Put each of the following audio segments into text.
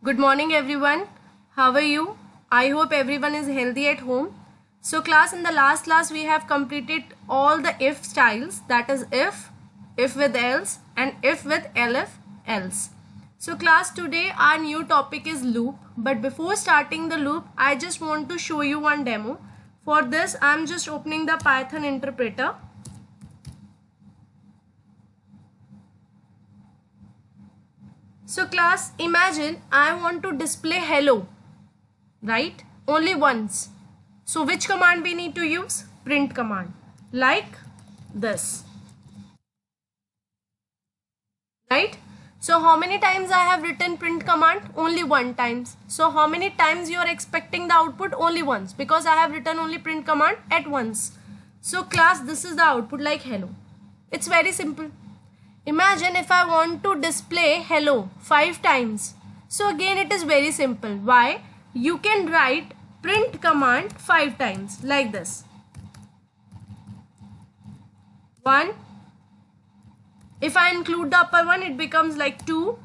Good morning everyone. How are you? I hope everyone is healthy at home. So class, in the last class we have completed all the if styles, that is if with else and if with elif, else. So class, today our new topic is loop, but before starting the loop I just want to show you one demo. For this I am just opening the Python interpreter. So class, imagine I want to display hello, right? Only once. So which command we need to use? Print command, like this, right? So how many times I have written print command? Only one times. So how many times you are expecting the output? Only once, because I have written only print command at once. So class, this is the output like hello. It's very simple. Imagine if I want to display hello 5 times. So again it is very simple. Why? You can write print command 5 times like this. 1. If I include the upper one, it becomes like 2,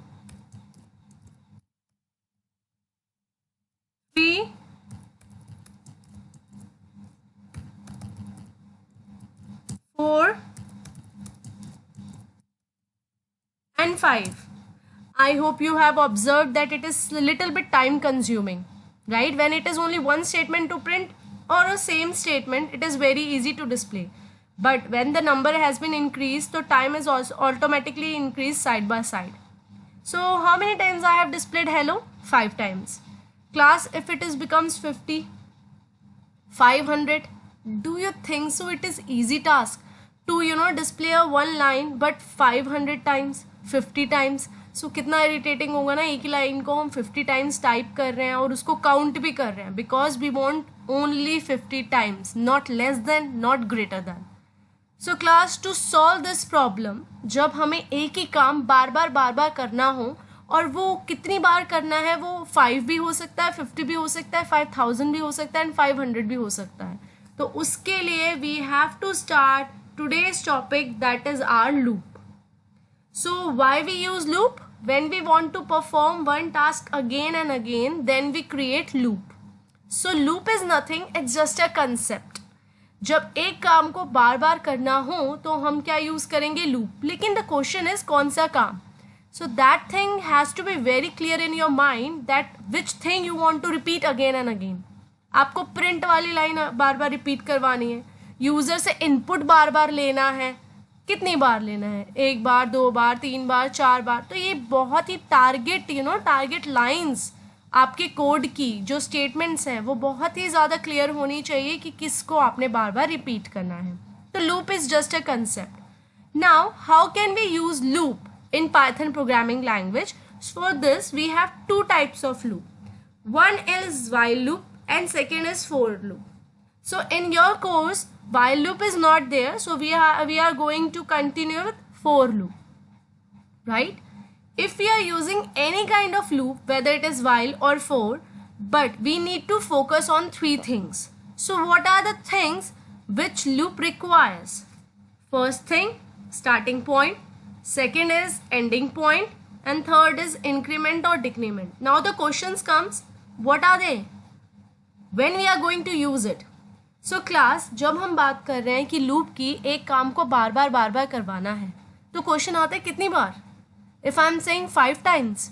3, 4, and 5. I hope you have observed that it is a little bit time consuming, right? When it is only one statement to print or a same statement, it is very easy to display. But when the number has been increased, the time is also automatically increased side by side. So how many times I have displayed hello? 5 times. Class, if it is becomes 50, 500, do you think so it is easy task to display a one line but 500 times, 50 times? So कितना irritating होगा ना, एक ही line को हम 50 times type कर रहे हैं और उसको काउंट भी कर रहे हैं, because we want only 50 times, not less than, not greater than. So class, to solve this problem, जब हमें एक ही काम बार बार करना हो, और वो कितनी बार करना है, वो 5 भी हो सकता है, 50 भी हो सकता है, 5000 भी हो सकता है एंड 500 भी हो सकता है. तो उसके लिए we have to start today's topic, that is our loop. So why we use loop? When we want to perform one task again and again, then we create loop. So loop is nothing, it's just a concept. जब एक काम को बार बार करना हो तो हम क्या use करेंगे? लूप. लेकिन द क्वेश्चन इज कौन सा काम? So that thing has to be very clear in your mind that which thing you want to repeat again and again. आपको प्रिंट वाली लाइन बार बार रिपीट करवानी है, यूजर से इनपुट बार बार लेना है. कितनी बार लेना है? 1 बार, 2 बार, 3 बार, 4 बार. तो ये बहुत ही टारगेट लाइंस आपके कोड की जो स्टेटमेंट्स हैं वो बहुत ही ज़्यादा क्लियर होनी चाहिए कि किसको आपने बार बार रिपीट करना है. तो loop is just a concept. Now how can we use loop in Python programming language? For this we have 2 types of loop. One is while loop and second is for loop. So in your course while loop is not there, so we are going to continue with for loop, right? If we are using any kind of loop, whether it is while or for, but we need to focus on 3 things. So what are the things which loop requires? First thing, starting point. Second is ending point, and third is increment or decrement. Now the questions comes, what are they? When we are going to use it? So class, जब हम बात कर रहे हैं कि loop की एक काम को बार बार करवाना है, तो क्वेश्चन आता है कितनी बार? If I am saying 5 times,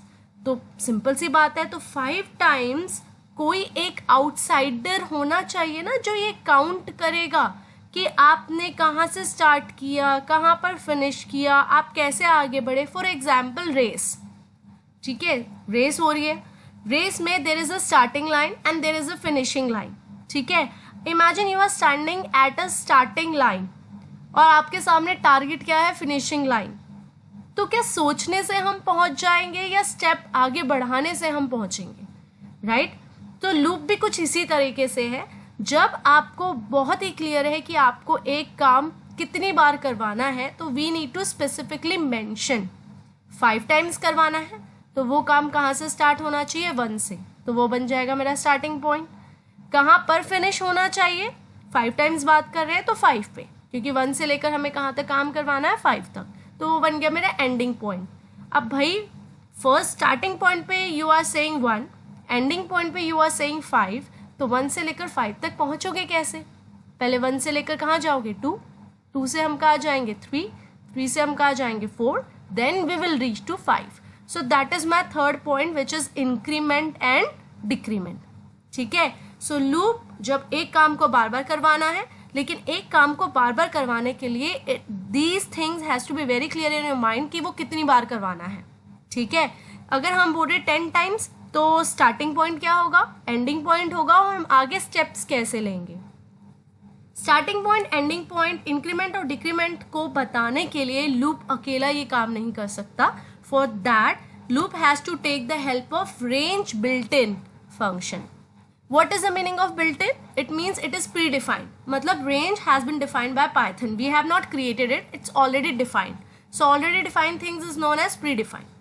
तो सिंपल सी बात है, तो 5 times कोई एक आउटसाइडर होना चाहिए ना जो ये काउंट करेगा कि आपने कहाँ से स्टार्ट किया, कहाँ पर फिनिश किया, आप कैसे आगे बढ़े. फॉर एग्जाम्पल रेस, ठीक है, रेस हो रही है, रेस में there is a starting line and there is a finishing line. ठीक है, imagine you are standing at a starting line और आपके सामने टारगेट क्या है? Finishing line. तो क्या सोचने से हम पहुंच जाएंगे या स्टेप आगे बढ़ाने से हम पहुंचेंगे? राइट. तो लूप भी कुछ इसी तरीके से है. जब आपको बहुत ही क्लियर है कि आपको एक काम कितनी बार करवाना है, तो we need to specifically mention 5 times करवाना है, तो वो काम कहाँ से स्टार्ट होना चाहिए? 1 से, तो वो बन जाएगा मेरा स्टार्टिंग पॉइंट. कहाँ पर फिनिश होना चाहिए? 5 टाइम्स बात कर रहे हैं तो 5 पे, क्योंकि 1 से लेकर हमें कहाँ तक काम करवाना है? 5 तक, तो वो बन गया मेरा एंडिंग पॉइंट. अब भाई फर्स्ट स्टार्टिंग पॉइंट पे you are saying 1, ending point पे यू आर सेइंग 5, तो 1 से लेकर 5 तक पहुंचोगे कैसे? पहले 1 से लेकर कहाँ जाओगे? 2, 2 से हम कहाँ जाएंगे? 3, 3 से हम कहाँ जाएंगे? 4, then we will reach to 5. So that is my third point which is increment and decrement. ठीक है. सो लूप जब एक काम को बार बार करवाना है, लेकिन एक काम को बार बार करवाने के लिए these things has to be very clear in your mind कि वो कितनी बार करवाना है. ठीक है. अगर हम बोले 10 टाइम्स तो स्टार्टिंग पॉइंट क्या होगा? एंडिंग पॉइंट होगा. और हम आगे स्टेप्स कैसे लेंगे? Starting point, ending point, increment और डिक्रीमेंट को बताने के लिए लूप अकेला ये काम नहीं कर सकता. For that loop has to take the help of range built in function. What is the meaning of built-in? It means it is predefined. मतलब range has been defined by Python. We have not created it. It's already defined. So already defined things is known as predefined.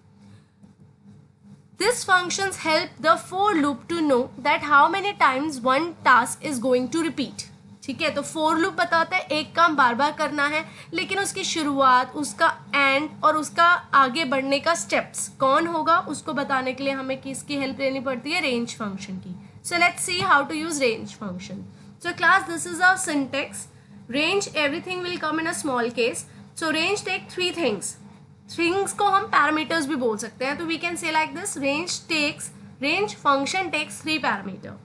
These functions help the for loop to know that how many times one task is going to repeat. ठीक है. तो for loop बताता है एक काम बार बार करना है, लेकिन उसकी शुरुआत, उसका एंड और उसका आगे बढ़ने का स्टेप्स कौन होगा उसको बताने के लिए हमें किसकी हेल्प लेनी पड़ती है? रेंज फंक्शन की. So let's see how to use range function. So class, this is our syntax. Range, everything will come in a small case. So range take 3 things. Things को हम parameters भी बोल सकते हैं. तो we can say like this: range function takes 3 parameter.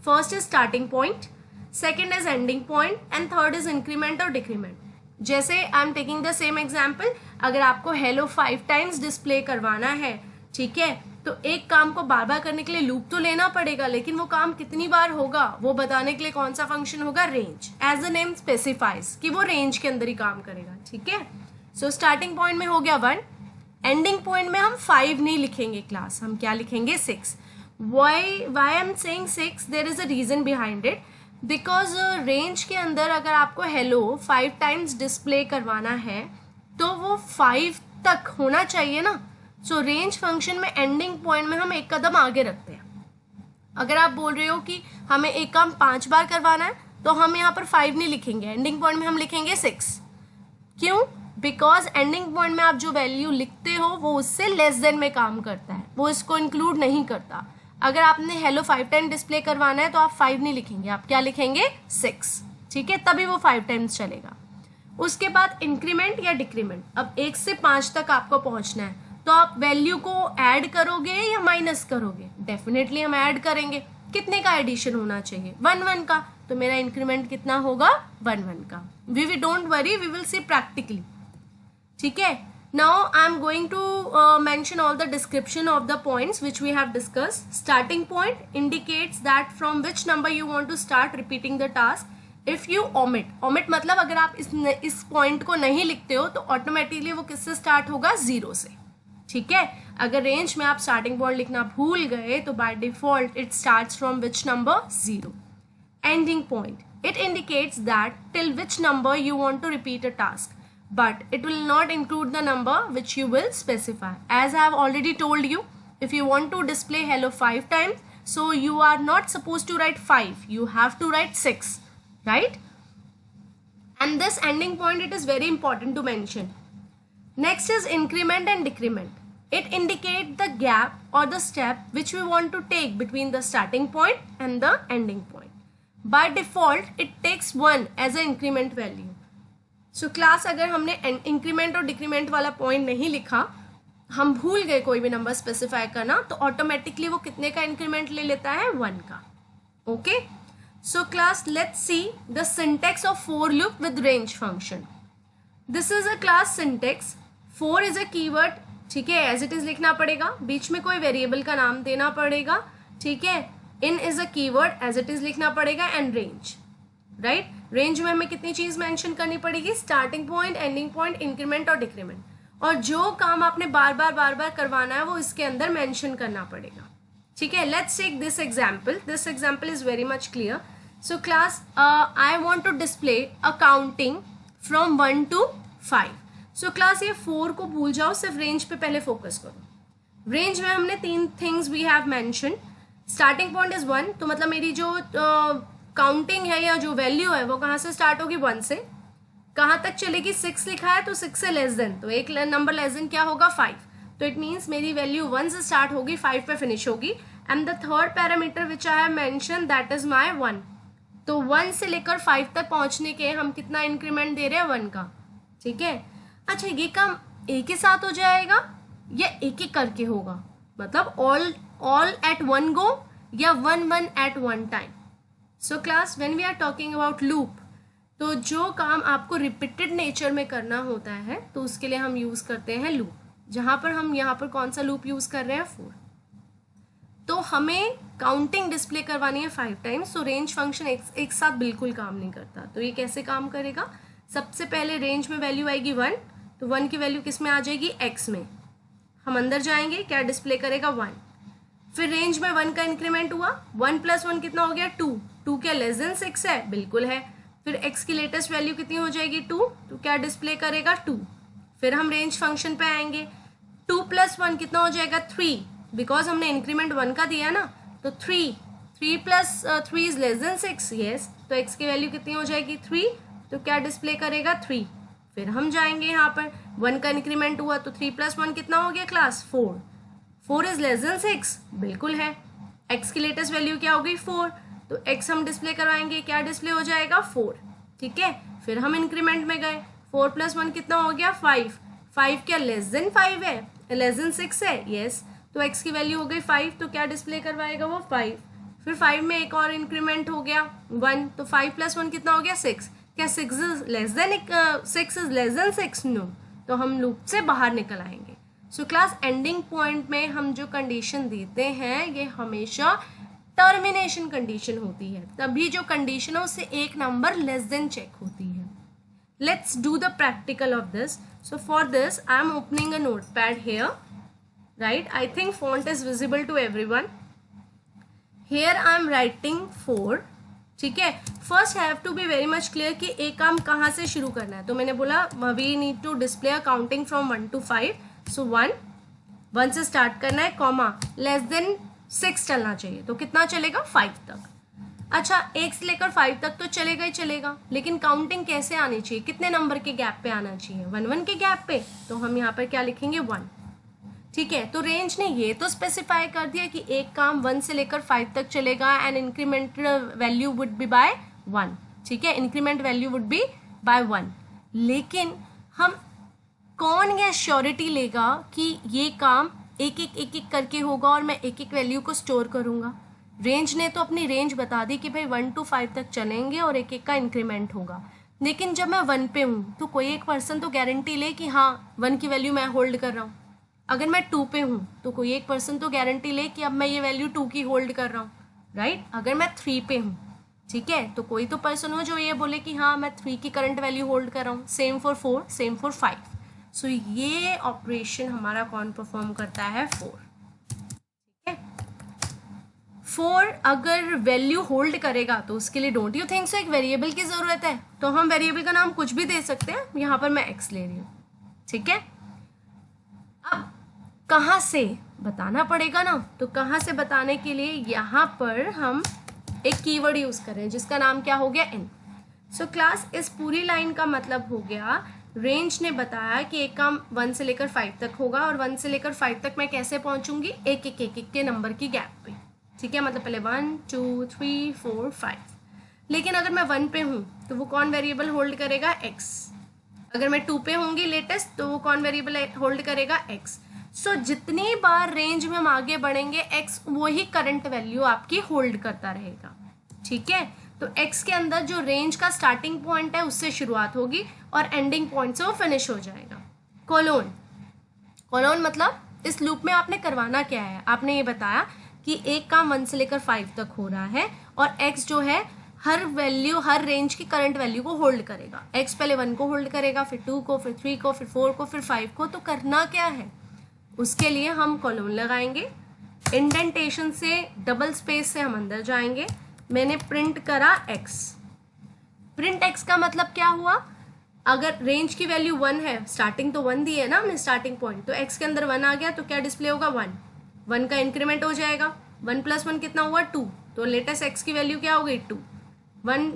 First is starting point, second is ending point, and third is increment or decrement. जैसे I am taking the same example. अगर आपको hello 5 times display करवाना है, ठीक है, तो एक काम को बार बार करने के लिए लूप तो लेना पड़ेगा, लेकिन वो काम कितनी बार होगा वो बताने के लिए कौन सा फंक्शन होगा? Range. As the name specifies कि वो रेंज के अंदर ही काम करेगा. ठीक है. सो स्टार्टिंग पॉइंट में हो गया 1, एंडिंग पॉइंट में हम 5 नहीं लिखेंगे क्लास, हम क्या लिखेंगे? 6. Why I am saying 6? There is a reason behind it. Because range के अंदर अगर आपको हेलो 5 टाइम्स डिस्प्ले करवाना है तो वो 5 तक होना चाहिए ना. सो रेंज फंक्शन में एंडिंग पॉइंट में हम एक कदम आगे रखते हैं. अगर आप बोल रहे हो कि हमें एक काम 5 बार करवाना है तो हम यहाँ पर 5 नहीं लिखेंगे, एंडिंग पॉइंट में हम लिखेंगे 6. क्यों? बिकॉज एंडिंग पॉइंट में आप जो वैल्यू लिखते हो वो उससे लेस देन में काम करता है, वो इसको इंक्लूड नहीं करता. अगर आपने हेलो 5 टाइम डिस्प्ले करवाना है तो आप 5 नहीं लिखेंगे, आप क्या लिखेंगे? 6. ठीक है. तभी वो 5 टाइम्स चलेगा. उसके बाद इंक्रीमेंट या डिक्रीमेंट. अब 1 से 5 तक आपको पहुंचना है तो आप वैल्यू को ऐड करोगे या माइनस करोगे? डेफिनेटली हम ऐड करेंगे. कितने का एडिशन होना चाहिए? 1 1 का. तो मेरा इंक्रीमेंट कितना होगा? 1 1 का. We don't worry, we will see practically. ठीक है. Now I am going to mention all the description of the points which we have discussed. Starting point indicates that from which number you want to start repeating the task. If you omit मतलब अगर आप इस point को नहीं लिखते हो तो automatically वो किससे स्टार्ट होगा? 0 से. ठीक है. अगर रेंज में आप स्टार्टिंग पॉइंट लिखना भूल गए तो by default it starts from which number? 0. Ending point, it indicates that till which number you want to repeat a task, but it will not include the number which you will specify. As I have already told you, if you want to display hello 5 times, so you are not supposed to write 5, you have to write 6, right? And this ending point, it is very important to mention. Next is increment and decrement. It indicates the gap or the step which we want to take between the starting point and the ending point. By default, it takes 1 as an increment value. So class, अगर हमने increment और decrement वाला point नहीं लिखा, हम भूल गए कोई भी नंबर स्पेसिफाई करना, तो ऑटोमेटिकली वो कितने का इंक्रीमेंट ले लेता है? 1 का. Okay. So class, let's see the syntax of for loop with range function. This is a class syntax. For is a keyword, ठीक है, एज इट इज लिखना पड़ेगा, बीच में कोई वेरिएबल का नाम देना पड़ेगा, ठीक है. In is a keyword, as it is लिखना पड़ेगा, एंड रेंज, राइट. रेंज में हमें कितनी चीज मेंशन करनी पड़ेगी? Starting point, ending point, increment और डिक्रीमेंट. और जो काम आपने बार बार करवाना है वो इसके अंदर मेंशन करना पड़ेगा, ठीक है. Let's take this example. This example is very much clear. So class, I want to display a counting from 1 to 5. So class, ये 4 को भूल जाओ, सिर्फ रेंज पे पहले फोकस करो. रेंज में हमने 3 things we have mention. Starting point is 1, तो मतलब मेरी जो काउंटिंग है या जो वैल्यू है वो कहाँ से स्टार्ट होगी? 1 से. कहाँ तक चलेगी? 6 लिखा है तो 6 से लेस देन, तो एक नंबर लेस देन क्या होगा? 5. तो इट मीन्स मेरी वैल्यू 1 से स्टार्ट होगी, 5 पे फिनिश होगी, and the third parameter which I have mention that is my 1। तो 1 से लेकर 5 तक पहुंचने के हम कितना इंक्रीमेंट दे रहे हैं, 1 का। ठीक है, अच्छा ये काम एक ही साथ हो जाएगा या एक एक करके होगा, मतलब ऑल एट वन गो या one at one time. So class when we are talking about loop, तो जो काम आपको रिपीटेड नेचर में करना होता है तो उसके लिए हम यूज करते हैं लूप। जहां पर हम यहाँ पर कौन सा लूप यूज कर रहे हैं, 4। तो हमें काउंटिंग डिस्प्ले करवानी है 5 टाइम्स, तो रेंज फंक्शन एक साथ बिल्कुल काम नहीं करता। तो ये कैसे काम करेगा, सबसे पहले रेंज में वैल्यू आएगी 1, तो 1 की वैल्यू किस में आ जाएगी, x में। हम अंदर जाएंगे, क्या डिस्प्ले करेगा, 1। फिर रेंज में 1 का इंक्रीमेंट हुआ, 1 + 1 कितना हो गया, 2। 2 क्या लेस देन 6 है, बिल्कुल है। फिर x की लेटेस्ट वैल्यू कितनी हो जाएगी, 2, तो क्या डिस्प्ले करेगा, 2। फिर हम रेंज फंक्शन पे आएंगे, 2 + 1 कितना हो जाएगा, 3, बिकॉज हमने इंक्रीमेंट 1 का दिया ना, तो 3 + 3 इज लेस देन 6, यस। तो x की वैल्यू कितनी हो जाएगी, 3, तो क्या डिस्प्ले करेगा, 3। फिर हम जाएंगे यहाँ पर 1 का इंक्रीमेंट हुआ, तो 3 + 1 कितना हो गया क्लास, 4। 4 इज लेस देन 6, बिल्कुल है। x की लेटेस्ट वैल्यू क्या हो गई, 4, तो x हम डिस्प्ले करवाएंगे, क्या डिस्प्ले हो जाएगा, 4। ठीक है, फिर हम इंक्रीमेंट में गए, 4 + 1 कितना हो गया, 5। 5 क्या लेस देन 5 है, लेस देन 6 है, यस। तो x की वैल्यू हो गई 5, तो क्या डिस्प्ले करवाएगा वो, 5। फिर 5 में एक और इंक्रीमेंट हो गया 1, तो 5 + 1 कितना हो गया, 6। क्या 6 इज लेस देन 6, नो। तो हम लूप से बाहर निकल आएंगे। सो क्लास एंडिंग पॉइंट में हम जो कंडीशन देते हैं ये हमेशा टर्मिनेशन कंडीशन होती है, तभी जो कंडीशन है उससे एक नंबर लेस देन चेक होती है। Let's do the practical of this. So for this I am opening a notepad here, right? I think font is visible to everyone. Here I am writing 4. ठीक है, first have to be very much clear कि एक काम कहाँ से शुरू करना है। तो मैंने बोला we need to display a counting from 1 to 5. So 1 से स्टार्ट करना है, कॉमा लेस देन 6 चलना चाहिए, तो कितना चलेगा, 5 तक। अच्छा, 1 से लेकर 5 तक तो चलेगा ही चलेगा, लेकिन काउंटिंग कैसे आनी चाहिए, कितने नंबर के गैप पे आना चाहिए, 1 के गैप पे। तो हम यहाँ पर क्या लिखेंगे, 1। ठीक है, तो रेंज ने ये तो स्पेसिफाई कर दिया कि एक काम 1 से लेकर 5 तक चलेगा and increment value would be by 1। ठीक है, increment value would be by 1, लेकिन हम कौन ये श्योरिटी लेगा कि ये काम एक एक करके होगा और मैं एक एक वैल्यू को स्टोर करूंगा। रेंज ने तो अपनी रेंज बता दी कि भाई 1 to 5 तक चलेंगे और एक एक का इंक्रीमेंट होगा, लेकिन जब मैं 1 पे हूँ तो कोई एक पर्सन तो गारंटी ले कि हाँ 1 की वैल्यू मैं होल्ड कर रहा हूँ। अगर मैं 2 पे हूँ तो कोई एक पर्सन तो गारंटी ले कि अब मैं ये वैल्यू 2 की होल्ड कर रहा हूँ, राइट। अगर मैं 3 पे हूँ, ठीक है, तो कोई तो पर्सन हो जो ये बोले कि हाँ मैं 3 की करंट वैल्यू होल्ड कर रहा हूँ। Same for 4, same for 5। सो ये ऑपरेशन हमारा कौन परफॉर्म करता है, 4। ठीक है, 4 अगर वैल्यू होल्ड करेगा तो उसके लिए डोंट यू थिंक सो एक वेरिएबल की जरूरत है, तो हम वेरिएबल का नाम कुछ भी दे सकते हैं। यहाँ पर मैं x ले रही हूँ, ठीक है। अब कहाँ से बताना पड़ेगा ना, तो कहाँ से बताने के लिए यहाँ पर हम एक कीवर्ड यूज कर रहे हैं जिसका नाम क्या हो गया, n। सो क्लास इस पूरी लाइन का मतलब हो गया, रेंज ने बताया कि एक काम 1 से लेकर 5 तक होगा और 1 से लेकर 5 तक मैं कैसे पहुंचूंगी, एक एक के नंबर की गैप पे। ठीक है, मतलब पहले 1 2 3 4 5। लेकिन अगर मैं 1 पे हूँ तो वो कौन वेरिएबल होल्ड करेगा, x। अगर मैं 2 पे होंगी लेटेस्ट तो वो कौन वेरिएबल होल्ड करेगा, x। सो जितनी बार रेंज में हम आगे बढ़ेंगे x वही करंट वैल्यू आपकी होल्ड करता रहेगा। ठीक है, तो x के अंदर जो रेंज का स्टार्टिंग पॉइंट है उससे शुरुआत होगी और एंडिंग पॉइंट से वो फिनिश हो जाएगा। कोलोन मतलब इस लूप में आपने करवाना क्या है, आपने ये बताया कि एक काम 1 से लेकर 5 तक हो रहा है और x जो है हर वैल्यू, हर रेंज की करंट वैल्यू को होल्ड करेगा। x पहले 1 को होल्ड करेगा, फिर 2 को, फिर 3 को, फिर 4 को, फिर 5 को। तो करना क्या है, उसके लिए हम कोलोन लगाएंगे, इंडेंटेशन से डबल स्पेस से हम अंदर जाएंगे। मैंने प्रिंट करा x। प्रिंट x का मतलब क्या हुआ, अगर रेंज की वैल्यू 1 है, स्टार्टिंग तो 1 दी है ना हमने स्टार्टिंग पॉइंट, तो x के अंदर 1 आ गया तो क्या डिस्प्ले होगा, 1 का इंक्रीमेंट हो जाएगा। 1 + 1 कितना हुआ, 2, तो लेटेस्ट x की वैल्यू क्या हो गई, 2।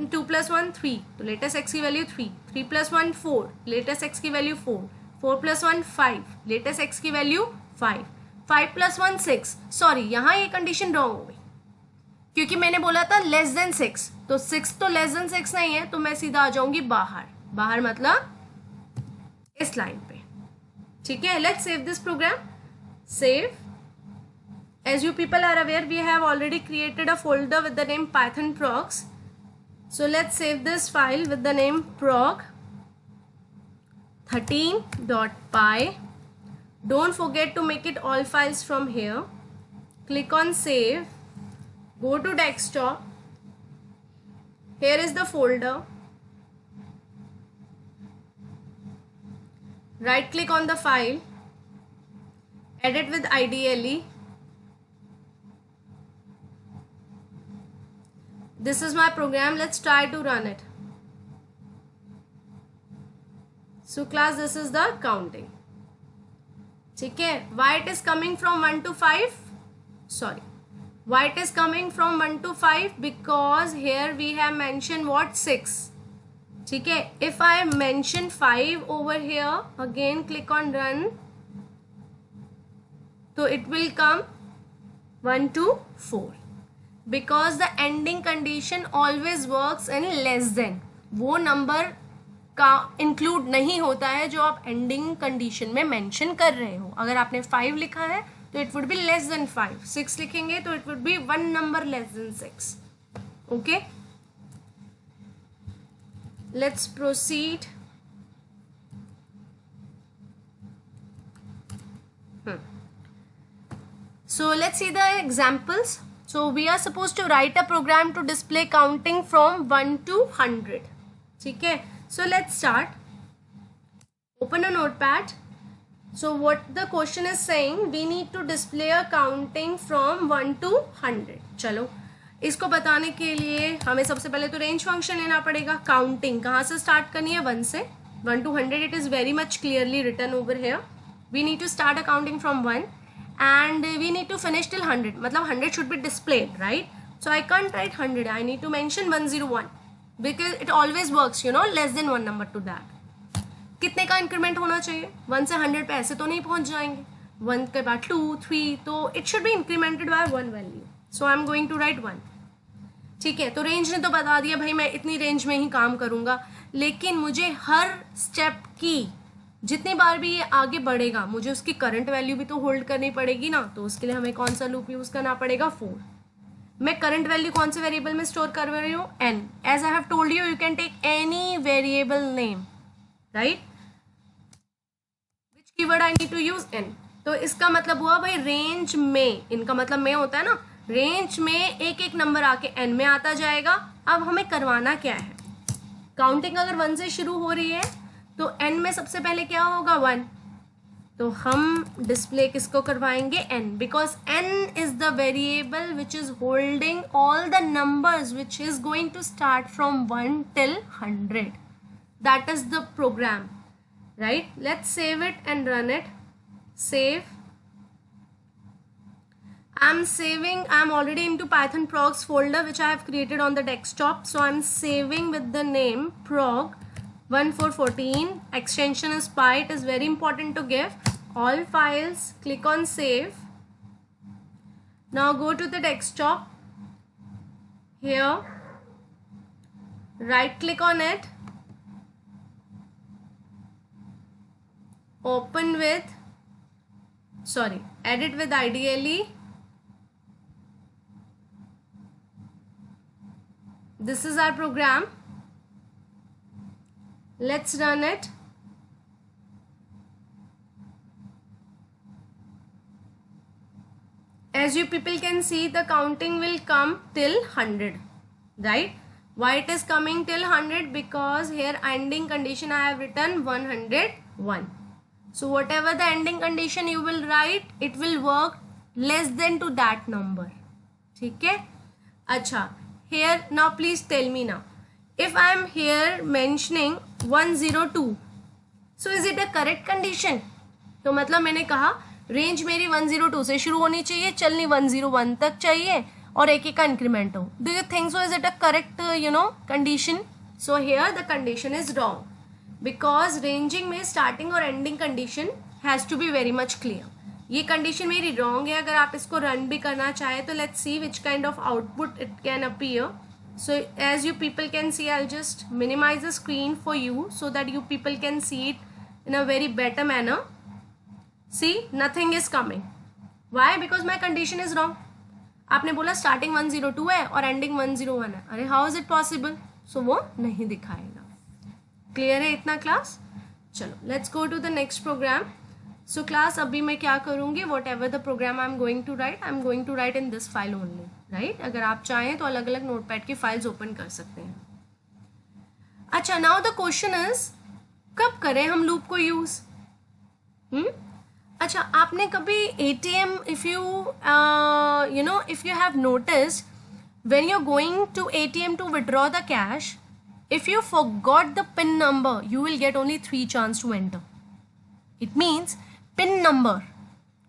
2 + 1 3, तो लेटेस्ट x की वैल्यू 3। 3 + 1 4, लेटेस्ट x की वैल्यू 4। 4 + 1 5, लेटेस्ट x की वैल्यू 5, 5 + 1 6, सॉरी यहाँ ये कंडीशन रॉन्ग हो गई क्योंकि मैंने बोला था लेस देन 6, तो 6 तो लेस देन 6 नहीं है, तो मैं सीधा आ जाऊंगी बाहर, बाहर मतलब इस लाइन पे, ठीक है। Let's save this program, save. As you people are aware, we have already created a folder with the name Python procs. So let's save this file with the name prog13.py. Don't forget to make it all files from here. Click on save. Go to desktop. Here is the folder. Right click on the file. Edit with IDLE. This is my program. Let's try to run it. So class, this is the counting. ठीक है. Why it is coming from 1 to 5? Sorry. Why it is coming from 1 to 5? Because here we have mentioned what? 6. ठीक है. If I mention 5 over here, again click on run. So it will come 1 to 4. Because the ending condition always works in less than, वो number का include नहीं होता है जो आप ending condition में मेंशन कर रहे हो। अगर आपने 5 लिखा है तो it would be less than 5, 6 लिखेंगे तो it would be 1 number less than 6। Okay, let's proceed. So let's see the examples. So we are supposed to write a program to display counting from 1 to 100. ठीक है, so let's start. Open a notepad. So what the question is saying, we need to display a counting from 1 to 100. चलो, इसको बताने के लिए हमें सबसे पहले तो रेंज फंक्शन लेना पड़ेगा। काउंटिंग कहाँ से स्टार्ट करनी है? 1 से। 1 to 100, it is very much clearly written over here. We need to start a counting from 1. And we need to finish till 100, मतलब 100 should be displayed, right? So I can't write 100, I need to mention 101 because it always works, you know, less than 1 number to that. कितने का increment होना चाहिए? 1 से 100 पे ऐसे तो नहीं पहुंच जाएंगे, 1 के बाद 2, 3, तो it should be incremented by 1 value. So I'm going to write 1. ठीक है, तो रेंज ने तो बता दिया भाई मैं इतनी रेंज में ही काम करूँगा, लेकिन मुझे हर स्टेप की जितनी बार भी ये आगे बढ़ेगा मुझे उसकी करंट वैल्यू भी तो होल्ड करनी पड़ेगी ना। तो उसके लिए हमें कौन सा लूप यूज करना पड़ेगा? 4। मैं करंट वैल्यू कौन से वेरिएबल में स्टोर कर रही हूँ? n. As I have told you, you can take any variable name, right? Which keyword I need to use? n. तो इसका मतलब हुआ भाई रेंज में, इनका मतलब में होता है ना, रेंज में एक एक नंबर आके n में आता जाएगा। अब हमें करवाना क्या है? काउंटिंग अगर 1 से शुरू हो रही है तो n में सबसे पहले क्या होगा? 1। तो हम डिस्प्ले किसको करवाएंगे? n, because n is the variable which is holding all the numbers which is going to start from 1 till 100. That is the program, right? Let's save it and run it. Save. I'm already into Python procs folder which I have created on the desktop. So I'm saving with the name prog1414. Extension is py. It is very important to give all files. Click on save. Now go to the desktop. Here, right click on it. Open with, edit with IDLE. This is our program. Let's run it. As you people can see, the counting will come till 100, right? Why it is coming till 100? Because here ending condition I have written 101. So whatever the ending condition you will write, it will work less than to that number. ठीक है? अच्छा, here now please tell me now, if I am here mentioning 102, so is it a correct condition? तो मतलब मैंने कहा range मेरी 102 से शुरू होनी चाहिए, चलनी 101 तक चाहिए और एक एक का इंक्रीमेंट हो. Do you think so? Is it a correct condition? So here the condition is wrong because ranging में स्टार्टिंग और ending condition has to be very much clear. ये कंडीशन मेरी रॉन्ग है. अगर आप इसको रन भी करना चाहे तो let's see which kind of output it can appear. So as you people can see, I'll just minimize the screen for you so that you people can see it in a very better manner. See, nothing is coming. Why? Because my condition is wrong. आपने बोला starting 102 है और ending 101 है. अरे how is it possible? So वो नहीं दिखाएगा. Clear है इतना क्लास? चलो let's go to the next program. So class, अभी मैं क्या करूँगी, whatever the program I'm going to write in this file only, right? अगर आप चाहें तो अलग अलग नोटपैड की फाइल्स ओपन कर सकते हैं. अच्छा, now the question is, कब करें हम लूप को यूज? अच्छा, आपने कभी ATM, if you have noticed, when you're going to ATM to withdraw the cash, if you forgot the PIN number, you will get only 3 chance to enter. It means pin number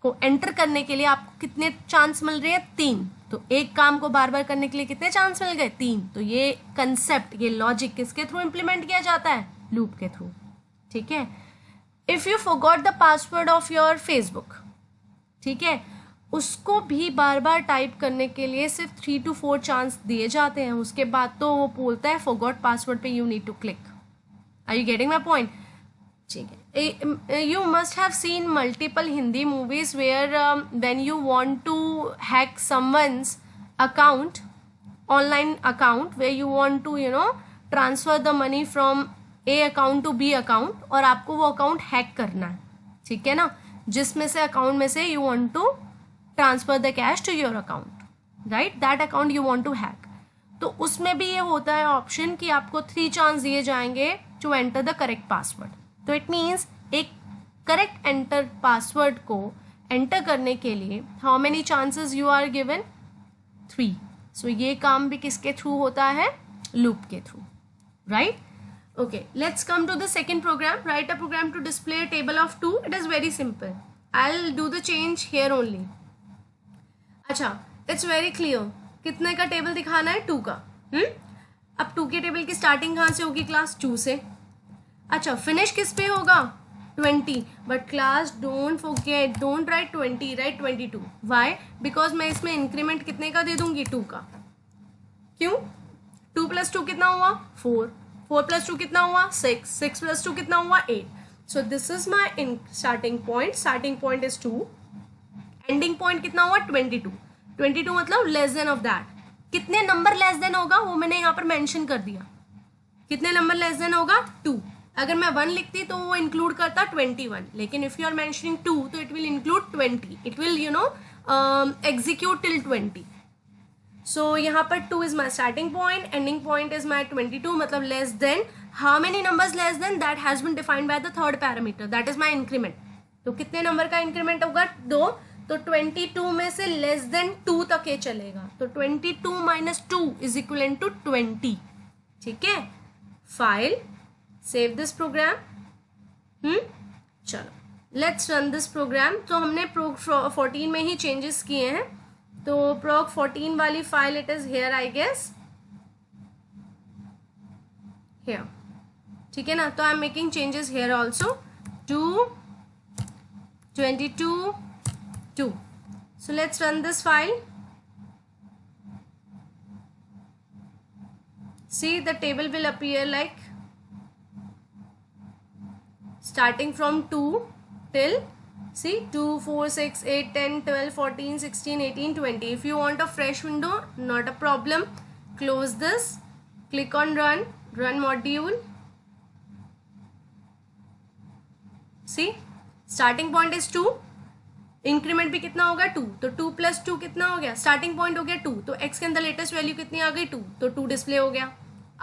को enter करने के लिए आपको कितने chance मिल रहे हैं? 3. तो एक काम को बार बार करने के लिए कितने चांस मिल गए? 3. तो ये कंसेप्ट, ये लॉजिक किसके थ्रू इंप्लीमेंट किया जाता है? लूप के थ्रू. ठीक है. If you forgot the password of your Facebook, ठीक है, उसको भी बार बार टाइप करने के लिए सिर्फ 3 to 4 चांस दिए जाते हैं. उसके बाद तो वो बोलता है फॉरगॉट पासवर्ड पे you need to click. Are you getting my point? ठीक है. You must have seen multiple Hindi movies where when you want to hack someone's account, online account, where you want to transfer the money from A account to B account, और आपको वो account hack करना है. ठीक है ना, जिसमें से अकाउंट में से you want to transfer the cash to your account, right? That account you want to hack. तो उसमें भी ये होता है ऑप्शन कि आपको 3 चांस दिए जाएंगे to enter the correct password. तो इट मीन्स एक करेक्ट एंटर पासवर्ड को एंटर करने के लिए how many chances you are given? 3. So ये काम भी किसके थ्रू होता है? लूप के through, right? Okay, let's come to the second program. Write a program to display a table of 2. It is very simple. I will do the change here only. अच्छा, it's very clear. कितने का table दिखाना है? 2 का. अब 2 के table की starting कहाँ से होगी क्लास? 2 से. अच्छा, फिनिश किस पे होगा? 20. But class don't forget, don't write 20, write 22. Why? Because मैं इसमें इंक्रीमेंट कितने का दे दूंगी? 2 का. क्यों? 2 + 2 कितना हुआ? 4. 4 + 2 कितना हुआ? 6. 6 + 2 कितना हुआ? 8. So this is my starting point. Starting point is 2. Ending point कितना हुआ? 22. 22 मतलब लेस देन ऑफ दैट. कितने नंबर लेस देन होगा वो मैंने यहाँ पर मेंशन कर दिया. कितने नंबर लेस देन होगा? 2. अगर मैं 1 लिखती तो वो इंक्लूड करता 21, लेकिन इफ यू आर मेंशनिंग 2 तो it will include 20. It will execute till 20. So यहाँ पर 2 is my starting point, ending point is my 22, मतलब less than. How many numbers less than? That has been defined by the third parameter, that is my increment. तो कितने number का increment होगा? 2. तो 22 में से लेस देन 2 तक ये चलेगा. तो 22 - 2 इज इक्वल टू 20. ठीक है. File, save this program. चलो लेट्स रन दिस प्रोग्राम. तो हमने प्रोग 14 में ही चेंजेस किए हैं. तो प्रोग 14 वाली file it is here I guess, here. ठीक है ना. तो I am making changes here also to 22 2. So let's run this file. See, the table will appear like starting from 2 till, see, 2 4 6 8 10 12 14 16 18 20. If you want a fresh window, not a problem. Close this, click on run module. See, starting point is 2, increment भी कितना होगा? 2. तो 2 + 2 कितना हो गया? Starting point हो गया 2. तो x के अंदर लेटेस्ट वैल्यू कितनी आ गई? 2. तो 2 डिस्प्ले हो गया.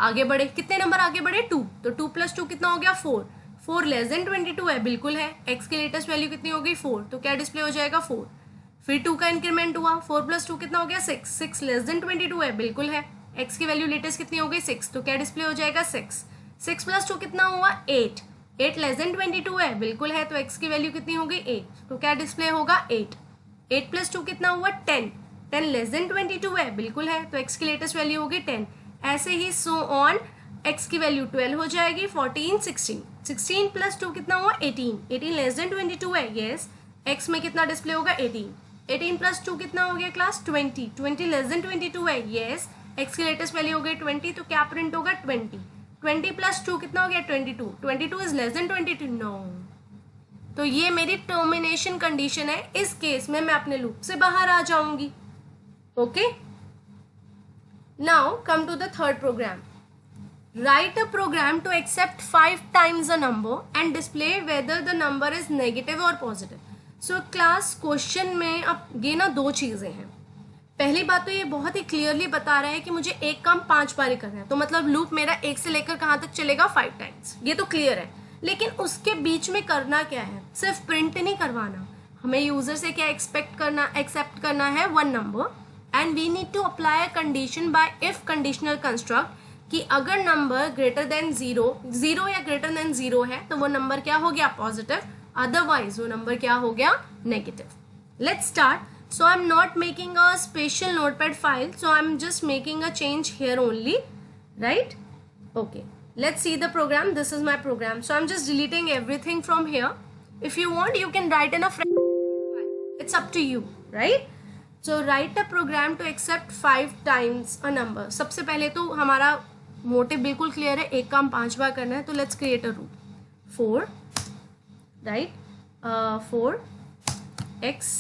आगे बढ़े, कितने नंबर आगे बढ़े? 2. तो 2 + 2 कितना हो गया? 4. 4 लेस देन 22 है, बिल्कुल है. x की लेटेस्ट वैल्यू कितनी हो गई? 4. तो क्या डिस्प्ले हो जाएगा? 4. फिर 2 का इंक्रीमेंट हुआ. 4 + 2 कितना हो गया? 6. 6 लेस देन 22 है, बिल्कुल है. x की वैल्यू लेटेस्ट कितनी हो गई? 6. तो क्या डिस्प्ले हो जाएगा? 6. 6 + 2 कितना हुआ? 8. 8 लेस देन 22 है, बिल्कुल है. तो x की वैल्यू कितनी हो गई? 8. तो क्या डिस्प्ले होगा? 8. 8 + 2 कितना हुआ? 10. 10 लेस देन 22 है, बिल्कुल है. तो x की लेटेस्ट वैल्यू होगी 10. ऐसे ही सो ऑन. x की वैल्यू 12 हो जाएगी. 14 16. 16 + 2 कितना हुआ? 18. 18 लेस देन 22 है, येस. x में कितना डिस्प्ले होगा 18, 18 प्लस 2 कितना हो गया क्लास 20, 20 लेस देन 22 है, यस, x की लेटेस्ट वैल्यू हो गई 20, तो क्या प्रिंट होगा 20, 20 प्लस 2 कितना हो गया 22, 22 इज लेस देन 22, नो, तो ये मेरी टर्मिनेशन कंडीशन है, इस केस में मैं अपने लूप से बाहर आ जाऊंगी। Okay, now come to the third program. Write a program to accept 5 times a number and display whether the number is negative or positive. So class question में अब ये ना दो चीज़ें हैं। पहली बात तो ये बहुत ही क्लियरली बता रहा है कि मुझे एक काम 5 बार करना है, तो मतलब लूप मेरा एक से लेकर कहाँ तक चलेगा 5 टाइम्स, ये तो क्लियर है। लेकिन उसके बीच में करना क्या है, सिर्फ प्रिंट नहीं करवाना, हमें यूजर से क्या एक्सेप्ट करना है 1 number, and we need to apply a condition by if conditional construct कि अगर नंबर ग्रेटर देन 0 या ग्रेटर देन 0 है तो वो नंबर क्या हो गया पॉजिटिव, अदरवाइज वो नंबर क्या हो गया negative. Let's start. So I am not making a special notepad file, so I am just making a change here only, right? Okay, let's see the program. This is my program, so I'm just deleting everything from here. If you want you can write in a fresh file, it's up to you, right? So write a program to accept 5 times a number. सबसे पहले तो हमारा motive बिल्कुल clear है, एक काम 5 बार करना है, तो let's create a root 4, right? 4 x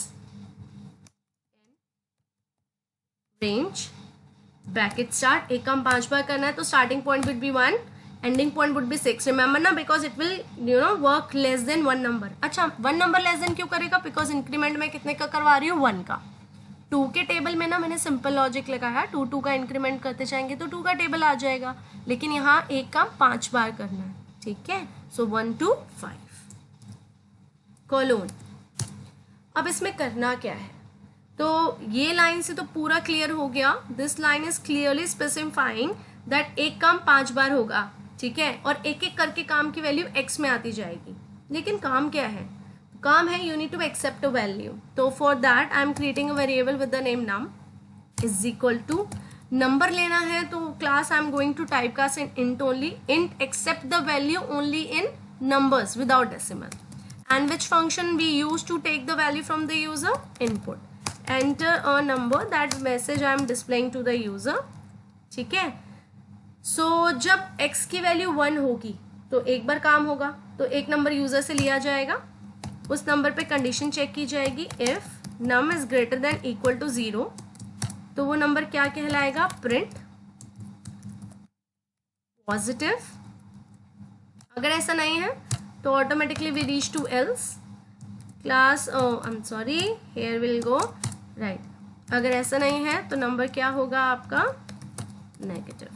range bracket start, एक काम 5 बार करना है, तो starting point would be 1, ending point would be 6, remember ना, because it will work less than 1 number. अच्छा, 1 नंबर लेस देन क्यों करेगा, बिकॉज इंक्रीमेंट में कितने का करवा रही हूँ 1 का। 2 के टेबल में ना मैंने सिंपल लॉजिक लगाया, 2 का इंक्रीमेंट करते जाएंगे तो 2 का टेबल आ जाएगा, लेकिन यहाँ एक काम 5 बार करना है, ठीक है? सो 1 2 5 कोलोन। अब इसमें करना क्या है, तो ये लाइन से तो पूरा क्लियर हो गया, this line is clearly specifying that एक काम 5 बार होगा, ठीक है? और एक एक करके काम की वैल्यू x में आती जाएगी। लेकिन काम क्या है, काम है you need to accept a value, तो for that I am creating a variable with the name num is equal to number लेना है, तो class I am going to type cast in int only, int accept the value only in numbers without decimal, and which function we use to take the value from the user, input, enter a number, that message I am displaying to the user, ठीक है? सो जब x की value 1 होगी तो एक बार काम होगा, तो एक नंबर यूजर से लिया जाएगा, उस नंबर पे कंडीशन चेक की जाएगी, if num is greater than equal to 0, तो वो नंबर क्या कहलाएगा, प्रिंट पॉजिटिव। अगर ऐसा नहीं है तो automatically we reach to else class, I am sorry, here will go right. अगर ऐसा नहीं है तो नंबर क्या होगा आपका, negative.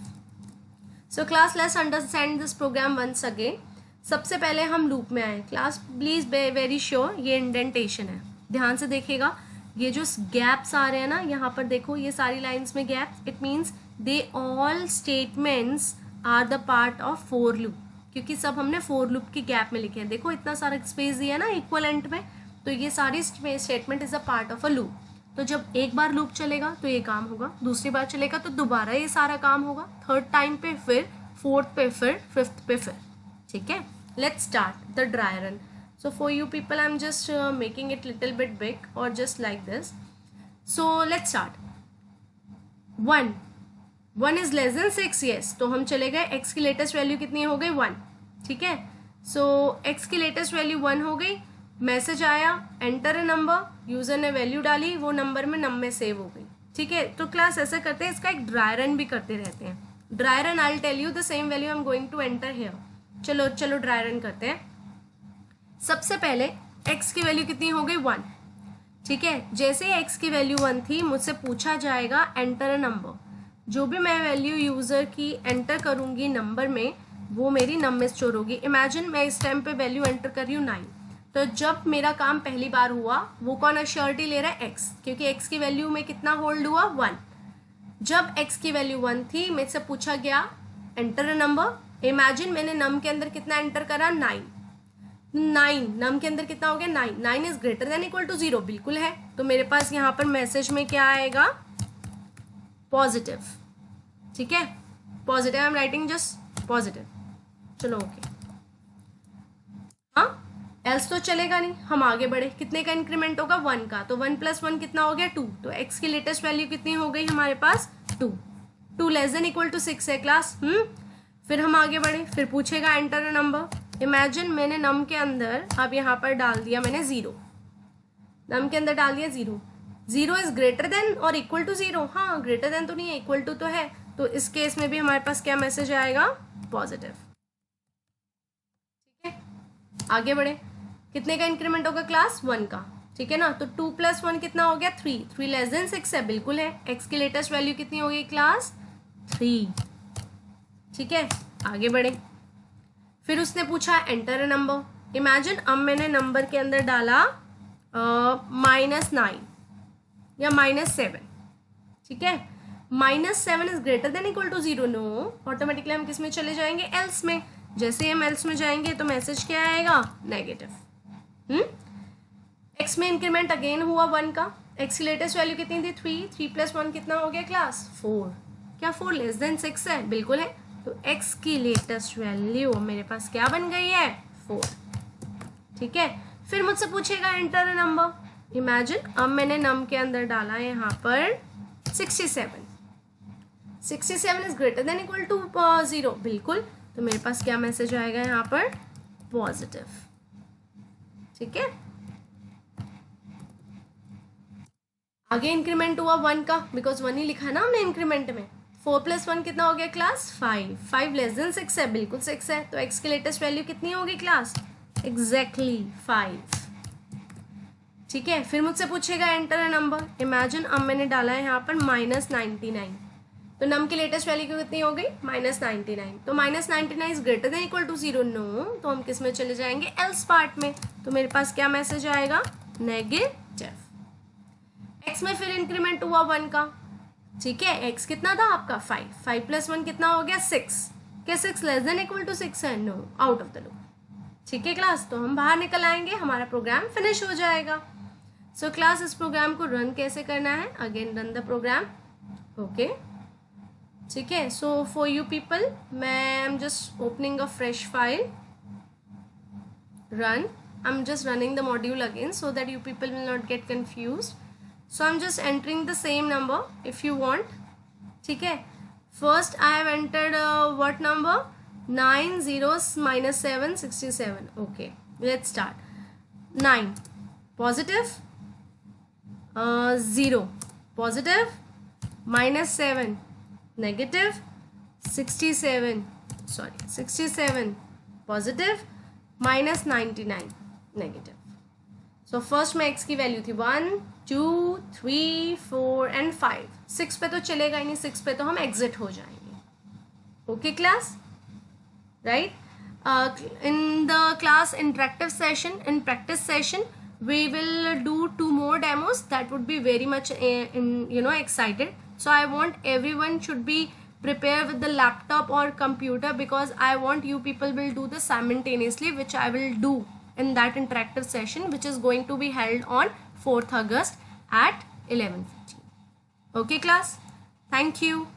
So class let's understand this program once again. सबसे पहले हम लूप में आए, class please be very sure ये इंडेंटेशन है, ध्यान से देखिएगा, ये जो गैप्स आ रहे हैं ना यहाँ पर देखो, ये सारी लाइन्स में gaps, it means they all statements are the part of for loop, क्योंकि सब हमने फोर लूप की गैप में लिखे हैं। देखो इतना सारा स्पेस दिया है ना इक्वलेंट में, तो ये सारी statement is a part of a loop. तो जब एक बार लूप चलेगा तो ये काम होगा, दूसरी बार चलेगा तो दोबारा ये सारा काम होगा, थर्ड टाइम पे फिर, फोर्थ पे फिर, फिफ्थ पे फिर, ठीक है? Let's start the dry run. So for you people I am just making it little bit big और just like this. So let's start. 1 is less than 6, yes, तो हम चले गए, x की लेटेस्ट वैल्यू कितनी हो गई 1, ठीक है? सो x की लेटेस्ट वैल्यू 1 हो गई, मैसेज आया, एंटर अ नंबर, यूजर ने वैल्यू डाली, वो नंबर में नम में सेव हो गई, ठीक है? तो क्लास ऐसा करते हैं, इसका एक ड्राई रन भी करते रहते हैं। Dry run I will tell you the same value I am going to enter here. चलो ड्राई रन करते हैं। सबसे पहले x की वैल्यू कितनी हो गई 1, ठीक है? जैसे ही x की वैल्यू 1 थी, मुझसे पूछा जाएगा एंटर अ नंबर, जो भी मैं वैल्यू यूजर की एंटर करूंगी नंबर में, वो मेरी नम में स्टोर होगी। इमेजिन मैं इस टाइम पे वैल्यू एंटर कर रही हूँ 9, तो जब मेरा काम पहली बार हुआ, वो कौन एश्योरिटी ले रहा है, x, क्योंकि x की वैल्यू में कितना होल्ड हुआ 1। जब x की वैल्यू 1 थी, मेरे से पूछा गया एंटर अ नंबर, इमेजिन मैंने नम के अंदर कितना एंटर करा 9, नम के अंदर कितना हो गया 9 is greater than equal to 0, बिल्कुल है, तो मेरे पास यहाँ पर मैसेज में क्या आएगा, पॉजिटिव, ठीक है? Positive, I am writing just positive, चलो ओके। हाँ, एल्स तो चलेगा नहीं, हम आगे बढ़े, कितने का इंक्रीमेंट होगा 1 का, तो 1 + 1 कितना हो गया 2, तो x की लेटेस्ट वैल्यू कितनी हो गई हमारे पास 2, 2 ≤ 6 है क्लास। फिर हम आगे बढ़े, फिर पूछेगा एंटर अ नंबर। इमेजिन मैंने नम के अंदर अब यहाँ पर डाल दिया मैंने 0, नम के अंदर डाल दिया 0, 0 इज ग्रेटर देन और इक्वल टू 0, हाँ ग्रेटर देन तो नहीं है, इक्वल टू तो है, तो इस केस में भी हमारे पास क्या मैसेज आएगा पॉजिटिव। ठीक है, आगे बढ़े, कितने का इंक्रीमेंट होगा क्लास 1 का, ठीक है ना, तो 2 + 1 कितना हो गया 3, 3 < 6 है, बिल्कुल है, x की लेटेस्ट वैल्यू कितनी होगी क्लास 3। ठीक है, आगे बढ़े, फिर उसने पूछा एंटर अ नंबर। इमेजिन अब मैंने नंबर के अंदर डाला -9 या -7, ठीक है, -7 is greater than equal to 0, no, automatically हम किस में चले जाएंगे एल्स में, जैसे ही हम एल्स में जाएंगे तो मैसेज क्या आएगा नेगेटिव। एक्स में इंक्रीमेंट अगेन हुआ 1 का, एक्स की लेटेस्ट वैल्यू कितनी थी 3, 3 + 1 कितना हो गया क्लास 4, क्या 4 < 6 है, बिल्कुल है, तो x की लेटेस्ट वैल्यू मेरे पास क्या बन गई है 4। ठीक है, फिर मुझसे पूछेगा एंटर अ नंबर। इमेजिन अब मैंने नम के अंदर डाला है यहाँ पर 67, 67 is greater than equal to 0, बिल्कुल, तो मेरे पास क्या मैसेज आएगा यहाँ पर पॉजिटिव। ठीक है, आगे इंक्रीमेंट हुआ 1 का, बिकॉज 1 ही लिखा है ना हमने इंक्रीमेंट में, 4 + 1 कितना हो गया क्लास 5, 5 < 6 है, बिल्कुल 6 है, तो x की लेटेस्ट वैल्यू कितनी होगी क्लास एग्जैक्टली 5। ठीक है, फिर मुझसे पूछेगा एंटर अ नंबर। इमेजिन अब मैंने डाला है यहाँ पर -99, तो नम की लेटेस्ट वैल्यू कितनी हो गई -99, तो -99 is greater than equal to 0, no, तो हम किस में चले जाएंगे एल्स पार्ट में, तो मेरे पास क्या मैसेज आएगा नेगेटिव। x में फिर इंक्रीमेंट हुआ 1 का, ठीक है, x कितना था आपका 5, 5 + 1 कितना हो गया 6, क्या 6 < 6 है, no, out of the loop. ठीक है क्लास, तो हम बाहर निकल आएंगे, हमारा प्रोग्राम फिनिश हो जाएगा। सो क्लास इस प्रोग्राम को रन कैसे करना है, again run the program. Okay, ठीक है, सो फॉर यू पीपल मैं I am just opening a fresh file, run, I'm just running the module again so that you people will not get confused. So I'm just entering the same number if you want. ठीक है, first I have entered what number 9 zeros -7 67. Okay, let's start. 9 positive, 0 positive, -7 negative, 67 positive, -99 negative. So first में x की value थी 1 2 3 4 and 5, 6 पे तो चलेगा ही नहीं, 6 पे तो हम एग्जिट हो जाएंगे। Okay class, right, in the class interactive session, in practice session we will do 2 more demos that would be very much excited. So I want everyone should be prepare with the laptop or computer, because I want you people will do this simultaneously, which I will do in that interactive session, which is going to be held on 4th August at 11:15. Okay class, thank you.